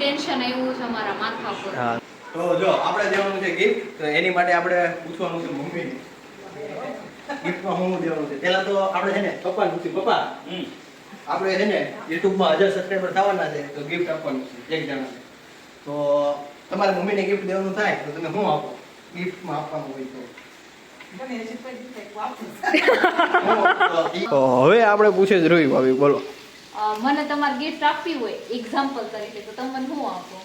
Tension આવ્યું છે અમારા માથા પર. હા તો જો આપણે દેવાનું છે ગિફ્ટ, તો એની માટે આપણે પૂછવાનું છે મમ્મીને ગિફ્ટમાં શું દેવાનું છે. પહેલા તો આપણે છે ને પપ્પાને પૂછ્યું, પપ્પા આપણે છે ને યુટ્યુબમાં 1000 સબસ્ક્રાઈબર થવાના છે, તો ગિફ્ટ આપવાનું છે એક જણાને. તો તમારે મમ્મીને ગિફ્ટ દેવાનું થાય તો તમે શું આપો ગિફ્ટમાં આપવાનું હોય તો હવે આપણે પૂછે જ રોઈ ભાભી બોલો. મને તમારે ગિફ્ટ આપવી હોય એક્ઝામ્પલ તરીકે તો તમે શું આપો?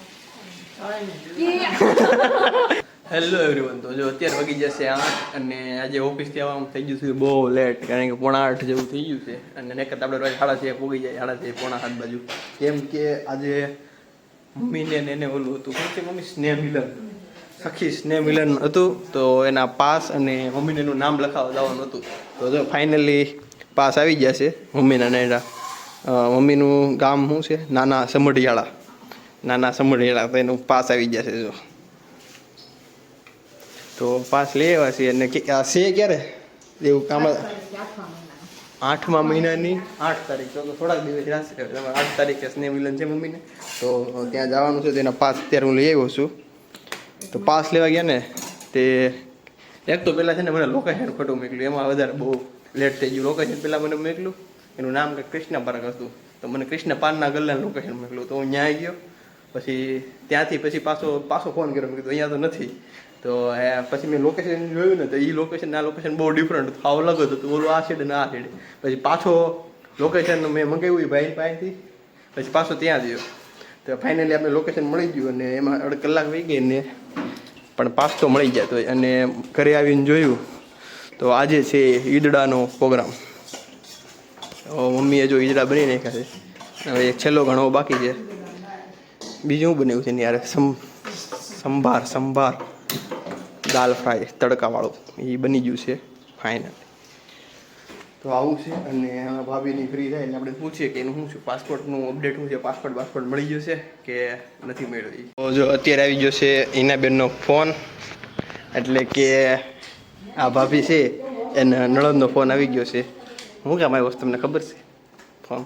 હેલો એવરીવન, તો જો અત્યારે વાગી જશે 8 અને આજે ઓફિસથી આવવાનું થઈ ગયું છે બહુ લેટ, કારણ કે 7:45 જેવું થઈ ગયું છે. અને નકર આપણે રોજ 6:30 પૂગી જાય, 6:30 પોણા 7 બાજુ, કેમ કે આજે મમ્મીને એને ઓલું હતું શું છે મમ્મી, સ્નેહ મિલન, સખી સ્નેહ મિલન હતું. તો એના પાસ અને મમ્મીને એનું નામ લખાવવા જવાનું હતું. તો જો ફાઇનલી પાસ આવી ગયા છે મમ્મીના નેડા. મમ્મીનું ગામ શું છે, નાના સમઢિયાળા, તો એનું પાસ આવી ગયા છે. જો તો પાસ લઈ આવ્યા છીએ. અને આ છે ક્યારે એવું કામ 8મા મહિનાની 8 તારીખ, તો થોડાક દિવસ રહેશે. 8 તારીખે સ્નેહ મિલન છે મમ્મીને, તો ત્યાં જવાનું છે. તેના પાસ અત્યારે હું લઈ આવ્યો છું. તો પાસ લેવા ગયા ને તે એક તો પહેલાં છે ને મને લોકેશન ખોટું મોકલ્યું, એમાં વધારે બહુ લેટ થઈ ગયું. લોકેશન પહેલાં મને મોકલ્યું, એનું નામ કંઈક કૃષ્ણ પાર્ક હતું, તો મને કૃષ્ણ પાનના ગલ્લાનું લોકેશન મોકલ્યું. તો હું ત્યાં ગયો, પછી ત્યાંથી પછી પાછો ફોન કર્યો, મેં કીધું અહીંયા તો નથી. તો પછી મેં લોકેશન જોયું ને, તો એ લોકેશન આ લોકેશન બહુ ડિફરન્ટ હતું, આવું અલગ હતું. ઓલું આ સાઈડ ને આ સાઈડ. પછી પાછો લોકેશન મેં મંગાવ્યું ભાઈ પાસેથી, પછી પાછો ત્યાં ગયો. તો ફાઇનલી આપણે લોકેશન મળી ગયું, અને એમાં 1.5 કલાક વહી ગઈ ને પણ પાસ તો મળી જતો. અને ઘરે આવીને જોયું તો આજે છે ઈદડાનો પ્રોગ્રામ. મમ્મીએ જો ઈદડા બની નાખ્યા છે, હવે એક છેલ્લો ઘણો બાકી છે. બીજું શું બનાવ્યું છે ને યાર, સંભાર દાલ ફ્રાય તડકાવાળું, એ બની ગયું છે ફાઇનલ. તો આવું છે. અને ભાભીની ફ્રી થાય એટલે આપણે પૂછીએ કે એનું શું છે, પાસપોર્ટનું અપડેટ શું છે, પાસપોર્ટ મળી ગયો છે કે નથી મળ્યો. તો જો અત્યારે આવી ગયો છે હિનાબેનનો ફોન, એટલે કે આ ભાભી છે એના નણંદનો ફોન આવી ગયો છે. હું કામ આવ્યો તમને ખબર છે? ફોન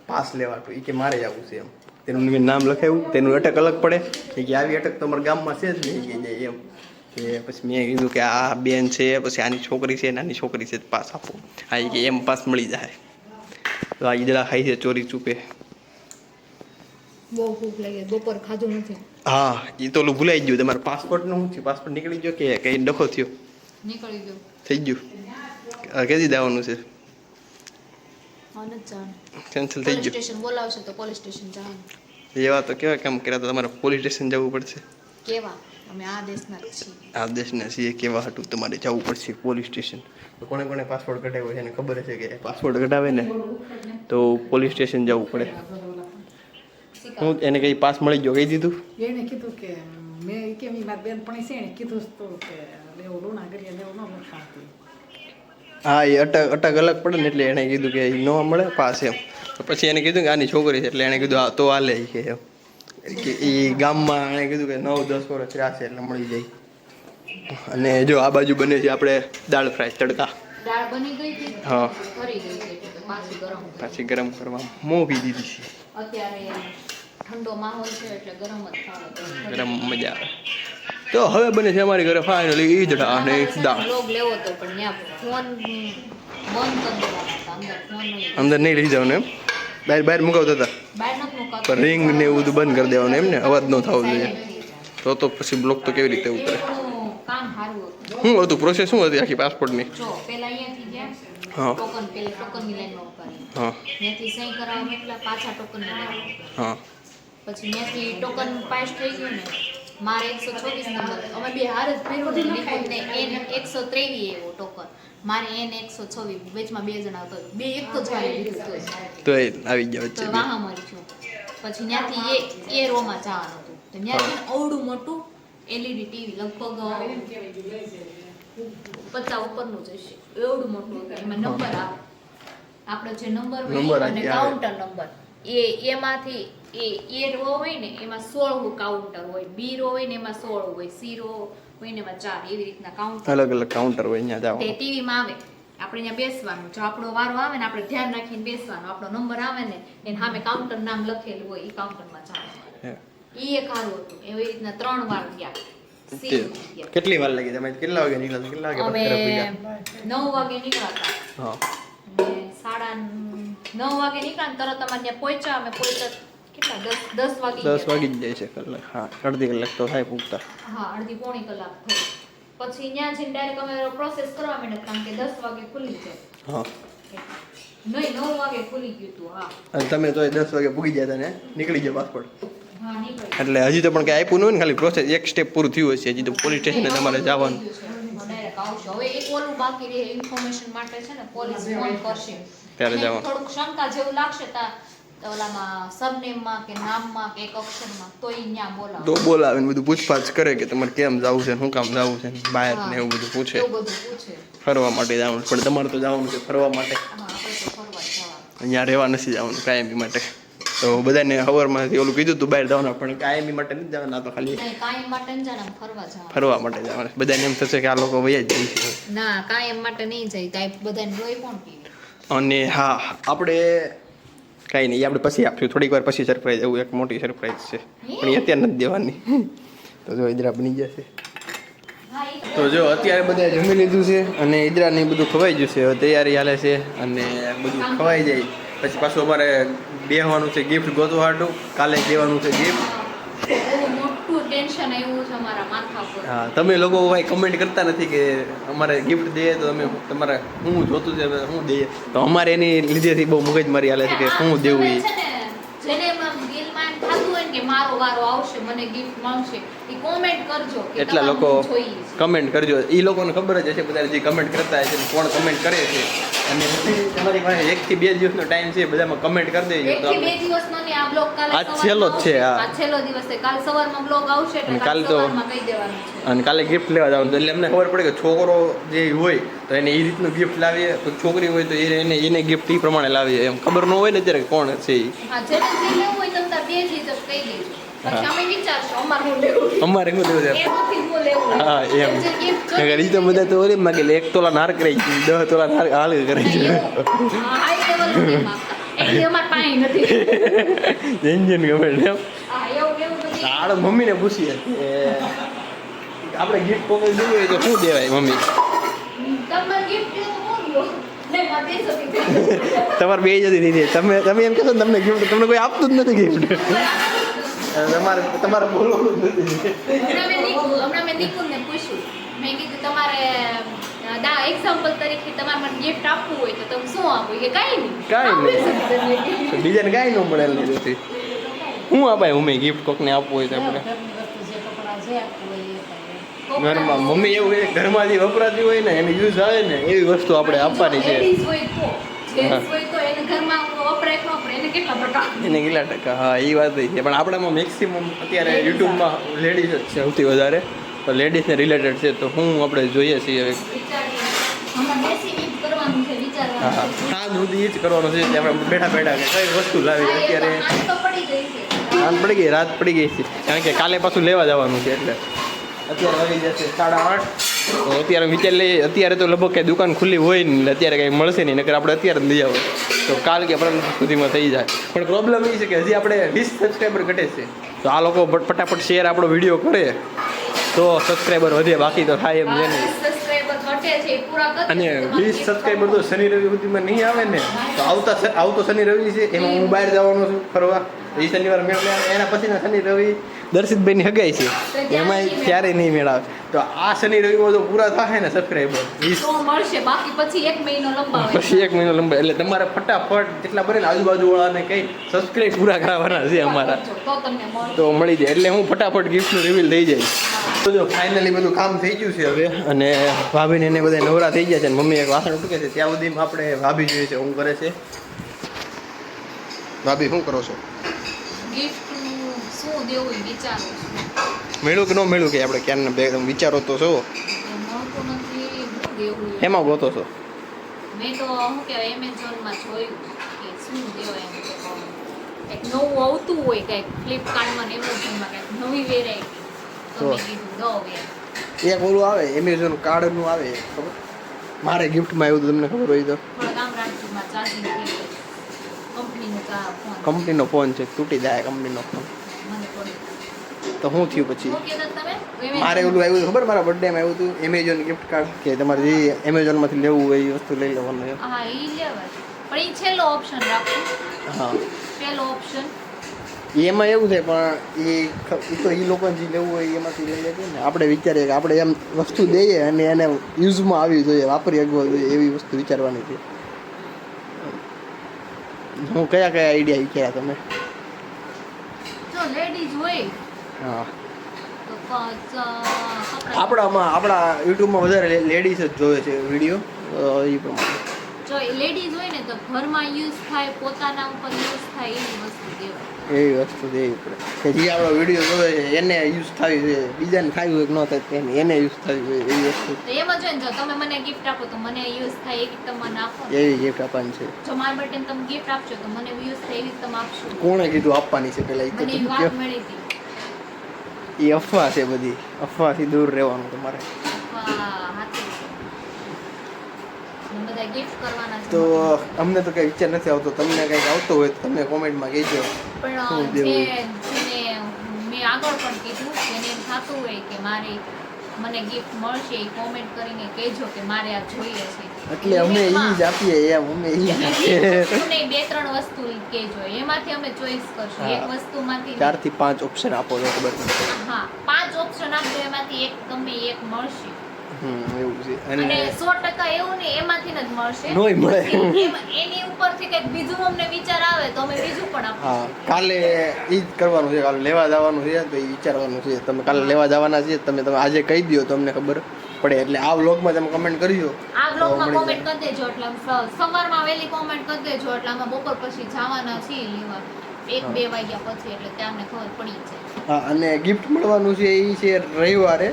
પાસ લેવા તો એ કે મારે જવું છે એમ. તેનું મેં નામ લખાવ્યું, તેનું અટક અલગ પડે કે આવી અટક તો અમારા ગામમાં છે જ નહીં કે જાય એમ. કે પછી મેં કીધું કે આ બેન છે, પછી આની છોકરી છે, નાની છોકરી છે, પાસ આપો. હા એ કે એમ પાસ મળી જાય. તો આ ઈદડા ખાઈ છે ચોરી ચૂપે. બહુ ભૂખ લાગી, બપોર ખાધું નથી. હા એ તો ઓલું ભૂલાઈ ગયું. તમારે પાસપોર્ટનું શું થયું? પાસપોર્ટ નીકળી ગયો કે કંઈ ડખો થયો? નીકળી ગયો. થઈ ગયું? કેદી જવાનું છે? કેન્સલ થઈ ગયું. સ્ટેશન બોલાવશે તો પોલીસ સ્ટેશન જવાનું. એવા તો કેવા કામ કર્યા? તો તમારે પોલીસ સ્ટેશન જવું પડશે. કેવા? અમે આ દેશના છીએ. આ દેશના છીએ કેવા હતું તમારે જવું પડશે પોલીસ સ્ટેશન. તો કોણે પાસપોર્ટ કઢાવ્યો છે એને ખબર છે કે પાસપોર્ટ કઢાવે ને તો પોલીસ સ્ટેશન જવું પડે. હું એને કઈ પાસ મળી ગયો કહી દીધું? એને કીધું કે મેં કેમ મારી બેનપણી છે એને કીધું તો કે લેવું લોના કરીએ લેવું ન લખાતી. હા એ અટક અલગ પડે ને એટલે એને કીધું કે ન મળે પાસ એમ. તો પછી એને કીધું કે આની છોકરી છે, એટલે એને કીધું હા તો હાલે કે એમ. કે એ ગામમાં એને કીધું કે 9-10 વર્ષ રહ્યા છે એટલે મળી જાય. અને જો આ બાજુ બને છે આપણે દાળ ફ્રાય તડકા. દાળ બની ગઈ હતી, હા કરી ગઈ છે એટલે પાછી ગરમ કરવા મોવી દીધી છે. અત્યારે ઠંડો માહોલ છે એટલે ગરમ જ ખાવા. ગરમ મજા આવે. તો હવે બને છે અમારી ઘરે ફાઇનલી ઈદડા અને દાળ. લોગ લેવો તો પણ ત્યાં ફોન બંધ કરી દેવાના હતા, અંદર ફોન નહીં. અંદર નહીં લઈ જવાનું એમ? બહાર મુકાવતા હતા બહાર નથી મુકાતો. પણ રિંગ ને એવું બધું બંધ કરી દેવાનું એમ ને? અવાજ ન થવો જોઈએ. તો પછી બ્લોક તો કેવી રીતે ઉતરે? કામ સારું હતું. શું હતું પ્રોસેસ? શું હતી આખી પાસપોર્ટની? જો પહેલા અહીંયાથી ગયા, હા ટોકનની લાઈનમાં ઉભા હા ત્યાંથી સહી કરાવવા મોકલા, પાછા ટોકનની લાઈનમાં. હા પછી ત્યાંથી ટોકન પાસ થઈ ગયું ને, મારે 124 નંબર, અમે બે હાર જ ભર્યું ને, નિકુંજને N123 એવો ટોકન, મારે N126, વેચમાં 2 જણા હતો, બે એક જ વારે લીધું તો એ આવી ગયા તો વચ્ચે વાહા મરી છું. પછી ત્યાંથી એ રોમાં જવાનું હતું, તો ત્યાંથી અવડું મોટું LED ટીવી લગભગ 50 ઉપરનું જ હશે, એવડું મોટું હતું. એમાં નંબર આવે, આપણો જે નંબર હોય અને કાઉન્ટર નંબર, એમાંથી એ રો હોય ને એમાં 16 કાઉન્ટર હોય, બી રો હોય ને એમાં 16 હોય, સી રો હોય ને એમાં 4, એવી રીતના કાઉન્ટર અલગ અલગ કાઉન્ટર હોય. અહીંયા જાવ તે ટીવી માં આવે. આપણે ત્યાં બેસવાનું, જો આપણો વારો આવે ને આપણે ધ્યાન રાખીને બેસવાનું, આપણો નંબર આવે ને એને સામે કાઉન્ટર નામ લખેલું હોય એ કાઉન્ટરમાં જવાનું. ઈ એક સારું હતું. એવી રીતના 3 વાર ગયા. કેટલી વાર લાગી તમે કેટલા વાગે નીકળ્યા કેટલા વાગે અમે પથ્થરે પૂગ્યા? 9 વાગે નીકળ્યા હા અને 9:30 વાગે નીકળ્યા તરત અમારે ત્યાં પહોંચ્યા. અમે પહોંચ્યા કેટલા 10 વાગે 10 વાગી જ જાય છે કલાક. હા અડધી કલાક તો થાય પૂગતા. હા અડધી પોણી કલાક થઈ. પછી ત્યાં જઈને ડાયરેક્ટ અમે પ્રોસેસ કરવા માંડ્યા કારણ કે 10 વાગે ખુલી જાય. હા નહીં 9 વાગે ખુલી ગયું હતું. હા અને તમે તો 10 વાગે પૂગી ગયા હતા ને નીકળી ગયા પાસપોર્ટ. હા નીકળી. એટલે હજી તો પણ કઈ આપ્યું ન હોય ને, ખાલી પ્રોસેસ એક સ્ટેપ પૂરું થયું હશે. હજી તો પોલીસ સ્ટેશને તમારે જવાનું. ડાયરેક્ટ આવશે. હવે એક ઓલું બાકી રહે ઇન્ફોર્મેશન માટે છે ને પોલીસ ફોન કરશે ત્યારે એને જવાનું. થોડુંક શંકા જેવું લાગશે ઓલામાં સરનેમમાં કે નામમાં કે એક અક્ષરમાં તો ઈ ન્યા બોલાવે. તો બોલાવે ને બધું પૂછપાછ કરે કે તમારે કેમ જવું છે, શું કામ જવું છે, બહાર ને એવું બધું પૂછે. એવું બધું પૂછે. ફરવા માટે જવાનું પણ તમારે તો જવાનું છે ફરવા માટે. હા આપણે તો ફરવા જવાનું. અહીંયા રહેવા નથી જવાનું કાયમી માટે. તો બધાને ખબરમાંથી ઓલું કીધું તું બહાર જવાના પણ કાયમી માટે નથી જવાના, તો ખાલી નહીં કાયમ માટે ન જાય ને ફરવા જવાનું. ફરવા માટે જવાના. બધાને એમ થશે કે આ લોકો વયા જ જાય છે. ના કાયમ માટે નહીં જાય કાંઈ બધાને રોઈ કોણ પીવે. અને હા આપણે કાંઈ નહીં, એ આપણે પછી આપશું થોડીક વાર પછી સરપ્રાઈઝ. એવું એક મોટી સરપ્રાઈઝ છે પણ એ અત્યારે નથી દેવાની. તો જો ઈદરા બની જશે. હા ઈ તો જો અત્યારે બધા જમી લીધું છે અને ઈદરાને બધું ખવાઈ ગયું છે. હવે તૈયારી હાલે છે અને બધું ખવાઈ જાય પછી પાછું અમારે બેહવાનું છે ગિફ્ટ ગોતવા હાટું. કાલે દેવાનું છે ગિફ્ટ. બહુ મોટું ટેન્શન આવ્યું છે અમારા માથા પર. હા તમે લોકો ભાઈ કમેન્ટ કરતા નથી કે અમારે ગિફ્ટ દઈએ તો અમે તમારે શું જોતું છે શું દઈએ, તો અમારે એની લીધેથી બહુ મગજમારી હાલે છે કે શું દેવું એ. છે ને જેને દિલમાં એમ થતું હોય ને કે મારો વારો આવશે મને ગિફ્ટ મળશે એ કોમેન્ટ કરજો કે એટલા તમારે લોકો શું જોઈએ છે. કમેન્ટ કરજો. એ લોકોને ખબર જ હશે બધા જે કમેન્ટ કરતા હશે ને કોણ કમેન્ટ કરે છે. અને પછી તમારી પાસે 1 થી 2 દિવસનો ટાઈમ છે, બધામાં કમેન્ટ કરી દેજો. એક તો થી બે દિવસનો ને આ બ્લોગ કાલે આજ છેલ્લો જ છે, હા. આ છેલ્લો દિવસ છે. કાલ સવારમાં બ્લોગ આવશે એટલે અને કાલ કાલ તો- સવારમાં કહી દેવાનું છે. અને કાલે ગિફ્ટ લેવા જવાનું એટલે અમને ખબર પડે કે છોકરો જે હોય તો એને એ રીતનું ગિફ્ટ લાવીએ, તો છોકરી હોય તો એને ગિફ્ટ એ પ્રમાણે લાવીએ. એમ ખબર ન હોય ને અત્યારે કોણ છે એ. હા જેને જે લેવું હોય તમે તાર બે જ રીતે કહી દેજો. પછી અમે વિચારશું અમારે શું લેવું છે. અમારે શું લેવું છે. એમાંથી શું લેવું છે. હા એમ જે gift નકર ઈ તો બધા તો ઓલી માગે 1 તોલા નાર કરી 10 તોલા નાર હાલ કરે છે. હાઈ લેવલ નથી માંગતા. એટલે અમાર પાસે નથી. એન્જિન ગમે એમ. હા એવું લેવું તો ઠીક. આડ મમ્મીને પૂછીએ કે આપણે ગિફ્ટ કોકે દેવું હોય તો શું દેવાય મમ્મી? તમારે gift લેવું તો કોણ લો? નહીં, મારે દઈ શકે છે. તમારે બે જતી દીધી તમે એમ કહેશો ને તમને ગિફ્ટ તમને કોઈ આપતું જ નથી ગિફ્ટ. તમારે બોલવું જ નથી. હમણાં મેં નિકુલને પૂછ્યું. મેં કીધું તમારે એક્ઝામ્પલ તરીકે તમારે મને ગિફ્ટ આપવું હોય તો તમે શું આપો? કે કાંઈ નહીં. કાંઈ નહીં. આપી શકીએ તમે gift. તો બીજાને કાંઈ ન મળે લીધું. શું અપાય મમ્મી ગિફ્ટ કોકને આપવું હોય તો આપણે ઘરની વસ્તુ જે કપડાં જે આપવું હોય એ અપાય. ઘરમાં મમ્મી એવું કે ઘરમાંથી વપરાતી હોય ને એને યુઝ આવે ને એવી વસ્તુ આપણે આપવાની છે. Ladies હોય તો, gents હોય તો એને ઘરમાં વપરાય કે ન વપરાય એને કેટલા ટકા? એને કેટલા ટકા? હા એ વાત છે પણ આપણામાં મેક્સિમમ અત્યારે યુટ્યુબમાં લેડીઝ જ છે સૌથી વધારે. તો લેડીઝને રિલેટેડ છે તો હું આપણે જોઈએ છીએ હવે. વિચારીએ. હમણાં બેસીને ઈ જ કરવાનું છે, વિચારવાનું હા છે. સાંજ સુધી એ જ કરવાનું છે કે આપણે બેઠા બેઠા કે કઈ વસ્તુ લાવી. હા, એ તો અત્યારે સાંજ તો પડી ગઈ છે. સાંજ પડી ગઈ, રાત પડી ગઈ છે કારણ કે કાલે પાછું લેવા જવાનું છે એટલે અત્યારે વાગી જશે 8:30. તો અત્યારે વિચાર લઈએ અત્યારે તો લગભગ કંઈ દુકાન ખુલ્લી હોય ને એટલે અત્યારે કંઈ મળશે નહીં, નકર આપણે અત્યારે જ લઈ આવો તો કાલ કે પરમ સુધીમાં થઈ જાય. પણ પ્રોબ્લેમ એ છે કે હજી આપણે 20 સબસ્ક્રાઈબર ઘટે છે. તો આ લોકો ફટાફટ શેર આપણો વિડીયો કરે તો સબસ્ક્રાઈબર વધે, બાકી તો થાય એમ છે નહીં. સબસ્ક્રાઇબર ઘટે છે એ પૂરા કરી અને દો. 20 સબસ્ક્રાઈબર તો શનિ રવિ સુધીમાં નહીં આવે ને તો આવતો શનિ રવિ છે એમાં હું બહાર જવાનો છું ફરવા. એ શનિવાર મેળ આવે, એના પછીના શનિ રવિ દર્શિતભાઈની હગાઈ છે એમાં ક્યારે નહીં મેળ આવે. તો આ શનિ રવિમાં જો પૂરા થાય ને સબસ્ક્રાઈબર 20 તો મળશે, બાકી પછી 1 મહિનો લંબાવે. પછી 1 મહિનો લંબાઈ એટલે તમારે ફટાફટ જેટલા બને ને આજુબાજુવાળાને કંઈ સબસ્ક્રાઈબ પૂરા કરાવવાના છે અમારા તો તમને મળશે. તો મળી જાય એટલે હું ફટાફટ ગિફ્ટનું રિવીલ થઈ જાય. તો જો ફાઇનલી બધું કામ થઈ ગયું છે હવે અને ભાભીને એને બધા નવરા થઈ ગયા છે અને મમ્મી એક વાસણ ઉટકે છે ત્યાં સુધીમાં આપણે ભાભી જોઈએ છે હું કરે છે. ભાભી શું કરો છો? ગિફ્ટ શું દેવું એ વિચારું છું. મેળું કે ન મેળું કે આપણે ક્યારના બે વિચારો તો છો એ મળતું નથી, શું દેવું એ. એમાં ગોતો છો? મેં તો શું કહેવાય એમેઝોનમાં જોયું કે શું દેવાય એમ કે કંઈક નવું આવતું હોય કંઈક ફ્લિપકાર્ટમાં ને એમેઝોનમાં કંઈક નવી વેરાયટી તો મેં કીધું દઉં એમ. એક ઓલું આવે એમેઝોન કાર્ડનું આવે ખબર મારે ગિફ્ટમાં આવ્યું હતું તમને ખબર હોય તો થોડાક આમ રાખજો માં ચાર્જિંગ થઈ ગયું કંપનીનો ફોન કંપનીનો ફોન છે તૂટી જાય કંપનીનો ફોન મને થોડી તો શું થયું પછી શું કહેતા તમે મારે ઓલું આવ્યું હતું ખબર મારા બર્થડેમાં આવ્યું હતું એમેઝોન ગિફ્ટ કાર્ડ કે તમારે જે એમેઝોનમાંથી લેવું હોય એ વસ્તુ લઈ લેવાનું એમ હા ઈ લેવાય પણ ઈ છેલ્લો ઓપ્શન રાખો હા પહેલો ઓપ્શન એમાં એવું થાય પણ એ તો એ લોકોને જે લેવું હોય એમાંથી લઈ લે ને આપણે વિચારીએ કે આપણે એમ વસ્તુ દઈએ અને એને યુઝમાં આવવી જોઈએ વાપરી શકવા જોઈએ એવી વસ્તુ વિચારવાની છે હું કયા આઈડિયા વિચાર્યા તમે જો લેડીઝ હોય હા તો કપડાં આપણા યુટ્યુબમાં વધારે લેડીઝ જ જોવે છે વિડીયો એ પ્રમાણે જો લેડીઝ હોય ને તો ઘરમાં યુઝ થાય પોતાના ઉપર યુઝ થાય એવી વસ્તુ દેવાય એવી વસ્તુ દેવી પડે કે જે આપણો વિડીયો જોવે છે એને યુઝ થવી જોઈએ બીજાને થયું હોય કે ન થાય એને યુઝ થવી જોઈએ એવી વસ્તુ તો એમ જ હોય ને જો તમે મને ગિફ્ટ આપો તો મને યુઝ થાય એવી તમે આપો ને. એવી ગિફ્ટ આપવાની છે જો મારા બર્થડે તમે ગિફ્ટ આપશો તો મને યુઝ થાય એવી તમે આપશો કોણે કીધું આપવાની છે પેલા મને એવી વાત મળી હતી એ અફવા છે બધી અફવાથી દૂર રહેવાનું તમારે બધા ગિફ્ટ કરવાના છે તો અમને તો કઈ વિચાર નથી આવતો તમને કંઈક આવતો હોય તો તમે કોમેન્ટમાં કહેજો પણ શું દેવું? જેને મેં આગળ પણ કીધું જેને એમ થતું હોય કે મારે મને ગિફ્ટ મળશે એ કોમેન્ટ કરીને કહેજો કે મારે આ જોઈએ છે એટલે અમે એ જ આપીએ એમ અમે એ જ આપીએ વસ્તુને 2-3 વસ્તુ કહેજો એમાંથી અમે ચોઈસ કરશું એક વસ્તુમાંથી 4 થી 5 ઓપ્શન આપો તો ખબર પડે હા 5 ઓપ્શન આપજો એમાંથી એક ગમે એક મળશે એવું છે અને અને 100% એવું નહીં એમાંથી જ મળશે નોય મળે એની ઉપરથી કંઈક બીજું અમને વિચાર આવે તો અમે બીજું પણ હા આપીશું કાલે એ જ કરવાનું છે કાલે લેવા જવાનું છે તો એ વિચારવાનું છે તમે કાલે લેવા જવાના છે તમે આજે કહી દો તમને ખબર પડે એટલે આ વ્લોગમાં તમે કમેન્ટ કરજો આ બ્લોગમાં કોમેન્ટ કરી દેજો એટલે સવારમાં વહેલી કોમેન્ટ કરી દેજો એટલે અમે બપોર પછી જવાના છીએ લેવા 1-2 વાગ્યા પછી એટલે ત્યાં અમને ખબર પડી જાય હા અને ગિફ્ટ મળવાનું છે એ છે રવિવારે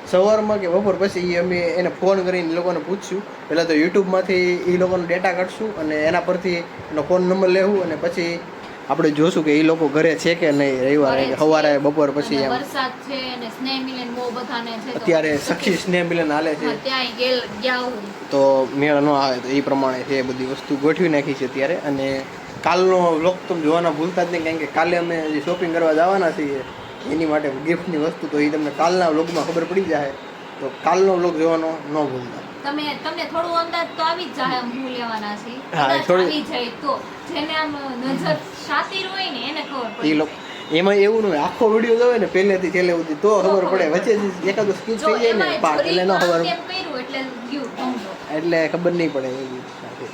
સવારમાં કે બપોર પછી એ અમે એને ફોન કરીને એ લોકોને પૂછશું પહેલાં તો યુટ્યુબમાંથી એ લોકોનો ડેટા કાઢશું અને એના પરથી એનો ફોન નંબર લેવું અને પછી આપણે જોશું કે એ લોકો ઘરે છે કે નહીં રવિવારે સવારે બપોર પછી એમ વરસાદ છે અને સ્નેહ મિલન બહુ બધાને છે તો અત્યારે સખી સ્નેહ મિલન હાલે છે હા, ત્યાં ગયા હું તો મેળ ન આવે તો એ પ્રમાણે છે બધી વસ્તુ ગોઠવી નાખી છે અત્યારે અને કાલનો વ્લોગ તમે જોવાના ભૂલતા જ નહીં કારણ કે કાલે અમે જે શોપિંગ કરવા જવાના છીએ એની માટે ગિફ્ટની વસ્તુ તો એ તમને કાલના વ્લોગમાં ખબર પડી જાય તો કાલનો વ્લોગ જોવાનો ન ભૂલતા તમને થોડું અંદાજ તો આવી જ જાય હું લેવાના છે હા, અંદાજ થોડું- આવી જાય તો જેને આમ નજર શાતીર હોય ને એને ખબર એ પડે લોકો એમાં એવું ન હોય આખો વિડીયો જોવે ને પહેલેથી છેલ્લે સુધી તો ખબર પડે વચ્ચે એકાદો સ્કીપ જો થઈ જાય ને એમાં પાક એટલે ન ખબર તેમ કર્યું એટલે ગયું સમજો એટલે ખબર નહીં પડે એવી સાથે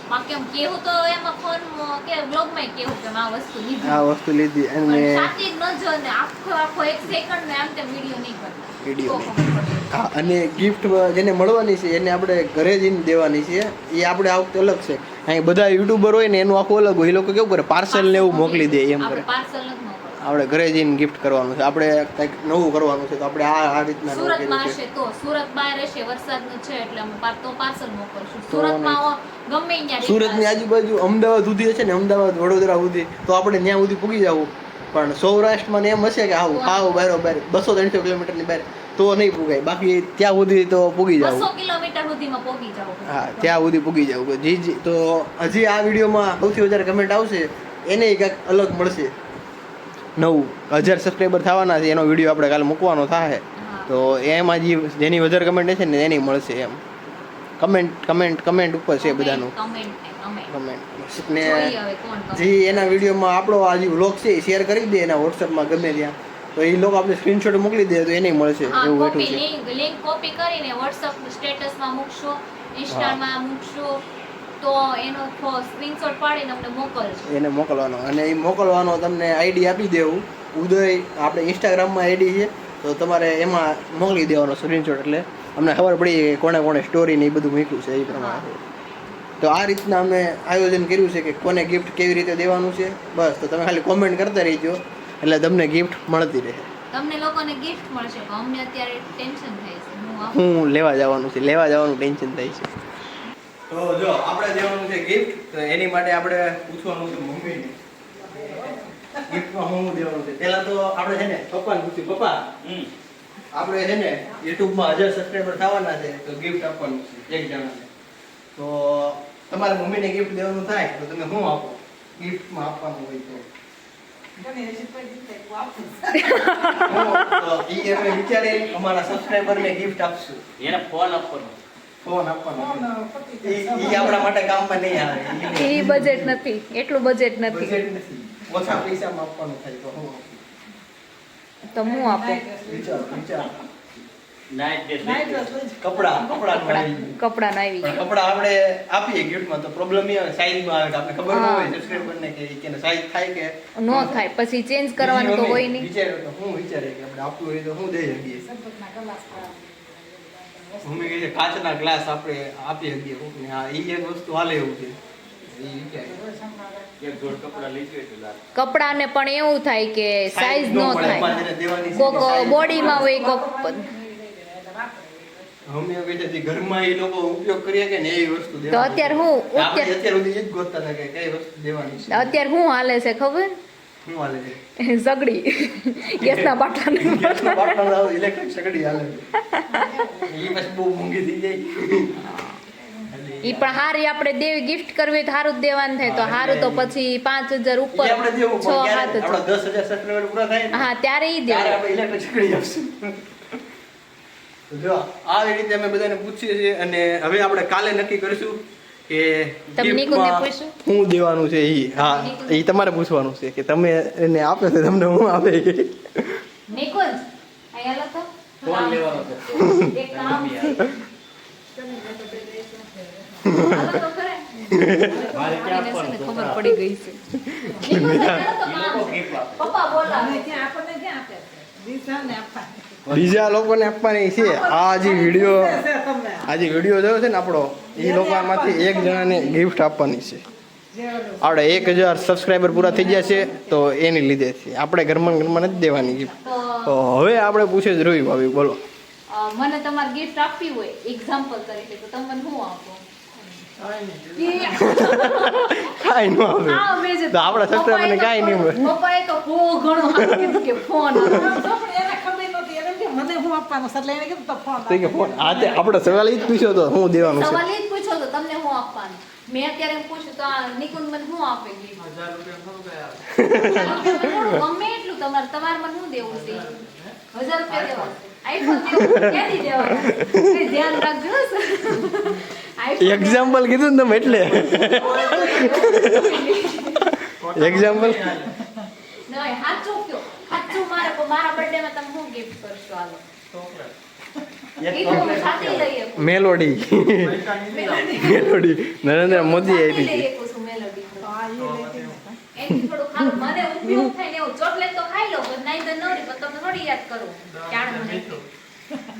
બાકી આમ કેવું તો એમાં ફોન કે બ્લોગમાં કેવું કે આ વસ્તુ લીધી આ વસ્તુ લીધી અને પણ શાતીર નજર ને આખો એક સેકન્ડ ને આમ તેમ વિડીયો નહીં કરતા વિડીયો તો ખબર પડે. હા અને ગિફ્ટ જેને મળવાની છે એને આપણે ઘરે જઈને દેવાની છે એ આપણે આ વખતે અલગ છે અહીં બધા યુટ્યુબર હોય ને એનું આખું અલગ હોય એ લોકો કેવું કરે પાર્સલ ને એવું મોકલી દે એમ કરે આપણે પાર્સલ જ ન કરો આપણે ઘરે જઈને ગિફ્ટ કરવાનું છે આપણે કંઈક નવું કરવાનું છે તો આપણે આ રીતના નવું સુરતમાં કર્યું છે હશે તો સુરત બહાર હશે વરસાદનું છે એટલે અમે તો પાર્સલ મોકલશું તો સુરતમાં ગમે ત્યાં સુરતની આજુબાજુ અમદાવાદ સુધી હશે ને અમદાવાદ વડોદરા સુધી તો આપણે ત્યાં સુધી પૂગી જવું પણ સૌરાષ્ટ્રમાં ને એમ હશે કે આવું આવું બરોબર 200-300 કિલોમીટરની બહાર તો નહીં પૂગાય બાકી ત્યાં સુધી તો પૂગી જવું 200 કિલોમીટર સુધીમાં પહોંચી જાવ હા ત્યાં સુધી પૂગી જવું જી તો હજી આ વિડીયોમાં સૌથી વધારે કમેન્ટ આવશે એને કંઈક અલગ મળશે નવું 1000 સબસ્ક્રાઈબર થવાના છે એનો વિડીયો આપણે કાલે મૂકવાનો થાય તો એમાં જેની વધારે કમેન્ટ છે ને એની મળશે એમ કમેન્ટ ઉપર છે બધાનું કમેન્ટ ને જે એના વિડીયોમાં આપણો આ જે વ્લોગ છે એ શેર કરી દે એના વોટ્સઅપમાં ગમે ત્યાં તો એ લોકો આપણે સ્ક્રીનશોટ મોકલી દે તો એને મળશે એવું બેઠું છે લિંક કોપી કરીને WhatsApp સ્ટેટસમાં મૂકશો ઇન્સ્ટામાં મૂકશો તો એનો સ્ક્રીનશોટ પાડીને અમને મોકલજો એને મોકલવાનો અને એ મોકલવાનો તમને આઈડી આપી દેવું ઉદય આપણે ઇન્સ્ટાગ્રામમાં આઈડી છે તો તમારે એમાં મોકલી દેવાનો સ્ક્રીનશોટ એટલે અમને ખબર પડી કે કોણે સ્ટોરી ને એ બધું મૂક્યું છે એ પ્રમાણે તો આ રીતના અમે આયોજન કર્યું છે કે કોને ગિફ્ટ કેવી રીતે દેવાનું છે બસ તો તમે ખાલી કોમેન્ટ કરતા રહીજો એટલે તમને ગિફ્ટ મળતી રહે તમને લોકોને ગિફ્ટ મળશે પણ અમને અત્યારે ટેન્શન થાય છે હું લેવા જવાનું ટેન્શન થાય છે તો જો આપણે દેવાનું છે ગિફ્ટ તો એની માટે આપણે પૂછવાનું છે મમ્મીને ગિફ્ટમાં હું દેવાનું છે પહેલા તો આપણે છે ને પપ્પાને પૂછ્યું પપ્પા આપણે છે ને યુટ્યુબમાં 1000 સબસ્ક્રાઈબર થવાના છે તો ગિફ્ટ આપવાનું છે એક જણાને તો તમારે મમ્મીને ગિફ્ટ દેવાનું થાય તો તમે શું આપો ગિફ્ટમાં આપવાનું હોય તો ગણેશ પછી કંઈક આપું. તો ઈ અમે વિચારી અમારા સબસ્ક્રાઇબરને ગિફ્ટ આપશું એને ફોન આપવાનો. ફોન આપવાનો ફોન પતિ ઈ આપણા માટે કામમાં નહીં આવે એ બજેટ નથી, એટલું બજેટ નથી. બજેટ નથી ઓછા પૈસામાં આપવાનું થાય તો હું તો હું આપું વિચાર નાઇટ ડ્રેસ નાઈટ ડ્રેસ લઈ જ. કપડાં કપડા આવી પણ ગયા. કપડાં આપણે આપીએ ગિફ્ટમાં તો પ્રોબ્લેમ એ આવે સાઈઝમાં આવે કે આપણે ખબર ન હોય સબસ્ક્રાઇબરને કે સાઈઝ થાય કે નો થાય પછી ચેન્જ કરવાનું તો હોય નહીં. વિચાર્યું તો હું વિચારે કે આપણે આપવું હોય તો હું દઈ શકીએ સરબતના ગ્લાસ કરાવી. મમ્મી કહે છે કાચના ગ્લાસ આપણે આપી શકીએ કોકને હા ઈ એક વસ્તુ હાલે એવું છે ઈ વિચારે રોજ સંભાળે. એક જોડ કપડા લઈ જોઈએ તો લાગે. કપડાને પણ એવું થાય કે સાઈઝ નો થાય, કોક બોડીમાં હોય કોક મમ્મી કહે છે જે ઘરમાં એ લોકો ઉપયોગ કરીએ કે ને એ વસ્તુ તો દેવાની અત્યારે છે. હું આપણે અત્યારે અત્યાર સુધી એ જ ગોતતા હતા કે કઈ વસ્તુ દેવાની છે અત્યારે હું હાલે છે ખબર? શું હાલે છે સગડી ગેસના બાટલાને ગેસનો બાટલો લાવો, ઇલેક્ટ્રિક સગડી હાલે છે. ઈ પછી બહુ મોંઘી થઈ જાય ઈ પણ હારી આપણે દેવી ગિફ્ટ કરવી હોય તો હારું જ દેવાનું થાય, તો હારું તો પછી 5000 ઉપર ઈ આપણે દેવું 6-7 પણ હજાર. આપણે 10,000 સબસ્ક્રાઇબર પૂરા થાય ને હા ત્યારે ઈ ત્યારે દેવું. આપણે ઇલેક્ટ્રિક સગડી આપશું તો જો આવી રીતે અમે બધાને પૂછીએ છીએ અને હવે આપણે કાલે નક્કી કરીશું કે તમે નિકુંજને giftમાં પૂછ્યું? શું દેવાનું છે ઈ હા ઈ તમારે પૂછવાનું છે કે તમે એને આપે છે તમને હું આપે નિકુંજ અહીં હાલો તો ફોન લેવાનો છે. એક કામ છે. હાલો તો ખરે. મારે ક્યાં એને છે ને આપવાનું? ખબર પડી ગઈ છે. નિકુંજ અહીં હાલો તો ઈ કામ લોકો છે. gift આપે. પપ્પા બોલાવે. અને ક્યાં આપણને ક્યાં આપે છે? દિશાને આપવાની. બીજા લોકોને આપવાની છે આ જે વિડીયો છે તમને. આ જે વિડીયો જોયો છે ને આપણો એ લોકોમાંથી એક જણાને ગિફ્ટ આપવાની છે જે ઓલું. આપણે 1000 સબસ્ક્રાઇબર પૂરા થઈ ગયા છે તો એની લીધે છે આપણે ઘરમાં નથી દેવાની ગિફ્ટ તો તો હવે આપણે પૂછે જ રહ્યું ભાભી બોલો મને તમારે ગિફ્ટ આપવી હોય એક્ઝામ્પલ તરીકે તો તમે મને શું આપો? કાંઈ ન આવે આ મેં જે તો આપણા સબસ્ક્રાઇબરને કાંઈ નહીં મળે પપ્પાએ તો બહુ ઘણું સારું કીધું કે ફોન આપો. તો પણ એને ખબર નહોતી. એને એમ કે મને શું આપવાનું છે? એટલે એને કીધું તો ફોન તો કે ફોન આ તે આપણે સવાલ ઈ જ પૂછ્યો તો શું દેવાનું છે સવાલ એ જ પૂછ્યો તો તમને શું આપવાનું? મેં અત્યારે એમ પૂછ્યું તો આ નિકુંજ મને શું આપે gift? 1000 રૂપિયા ગમે એટલું તમારે મને શું દેવું છે? 1000 રૂપિયા દેવા આઈફોન દેવું ક્યાંથી દેવાના? કઈ ધ્યાન રાખજો આઈફોન એક્ઝામ્પલ કીધું ને તમે એટલે એક્ઝામ્પલ નહીં સાચું કયો સાચું મારા બર્થડે માં તમે શું ગિફ્ટ કરશો? હાલો ઈ તો હું સાચી લઈ શકું. મેલોડી મેલોડી નરેન્દ્ર મોદી સાચી આપી લઈ છે શકું છું melody તો. હા, એ લેતી ને. એનથી થોડું ખાલી મને ઉપયોગ થાય ને એવું ચોકલેટ તો ખાઈ લો પણ નહીં તો નવરી પણ તમને થોડી યાદ કરું કે આણે મને આપ્યું.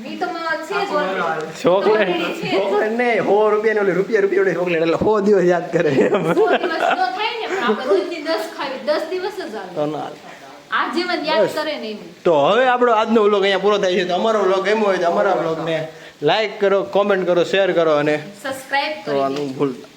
ઈ તો મને છે જ already. ચોકલેટ Already છે જ. ચોકલેટ ને 100 રૂપિયા ની રૂપિયા ચોકલેટ એટલે 100 દિવસ યાદ કરે 100 દિવસ તો થાય ને પણ આપણે રોજની 10 ખાવી 10 દિવસ જ આવે. તો ના. આ જીવન યાદ કરે ને એવું. તો હવે આપણો આજનો વ્લોગ અહીંયા પૂરો થાય છે તો અમારો વ્લોગ ગમ્યો હોય તો અમારા વ્લોગને લાઈક કરો કોમેન્ટ કરો શેર કરો અને સબસ્ક્રાઇબ કરી કરવાનું ભૂલતા